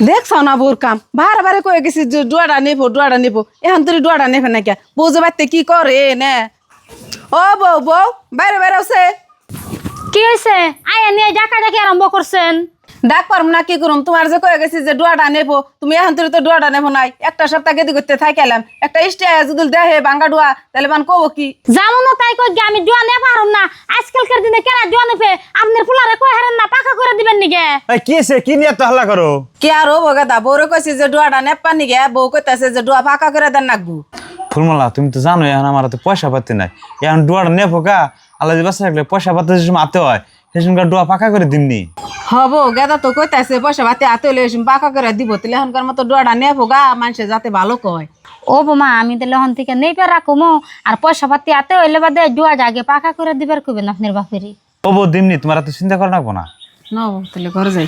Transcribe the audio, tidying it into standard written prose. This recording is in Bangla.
দেখছ না বোর কাম বারে বারে কয়ে গেছি যে ডুয়াটা নেবো এখন তুই ডুয়াটা নেবে না কে বউজে বাড়তে কি করে নে ও বউ বাইরে বাইরে আছে কি হয়েছে আয়া নিয়ে ডাকাডাকি আরম্ভ করছেন? ডাক পারম না কি করুম তোমার যে কয়ে গেছি যে ডুয়াটা নেবো তুমি এখন তুই তো ডুয়াটা নেবো নাই একটা সপ্তাহ গেদি করতে থাইলাম একটা স্টে যদি দেহে বাঙ্গা ডুয়া তাহলে বান কব কি জানো না তাই কই আমি ডুয়া নে পারুম না আজকালকার দিনে কেরা ডুয়া নেবে আপনার ফুলারে কই হারেন না পাকা করে দিবেন নিগে? এই কি আছে কি নিয়ে এত হাল্লা করো? কি আর হবো গাদা বউরে কইছি যে ডুয়াটা নেপা নিগে বউ কইতাছে যে ডুয়া ফাঁকা করে দেন নাকবো। ফুলমালা তুমি তো জানো এখন আমার হাতে পয়সা পাতি নাই, এখন ডুয়াটা নেবো কা আল্লাহ বাসা রাখলে পয়সা পাতি যে সময় আতে হয় সে সময় ডুয়া পাকা করে দিমনি। হব গেদা তো কইতাছে পয়সা ভাতে হাতে হলে পাকা করে দিব তাহলে এখনকার মতো ডুয়াটা নেবো গা মানুষে যাতে ভালো কয়। ও বোমা আমি তাহলে হন থেকে নেই পে রাখুমো আর পয়সা পাতি আতে হইলে বাদে ডুয়া জাগে পাকা করে দিবার কইবেন আপনার বাপেরই। ও বউ দিমনি, তোমার এত চিন্তা করে রাখবো না। ন তাহলে ঘরে যাই।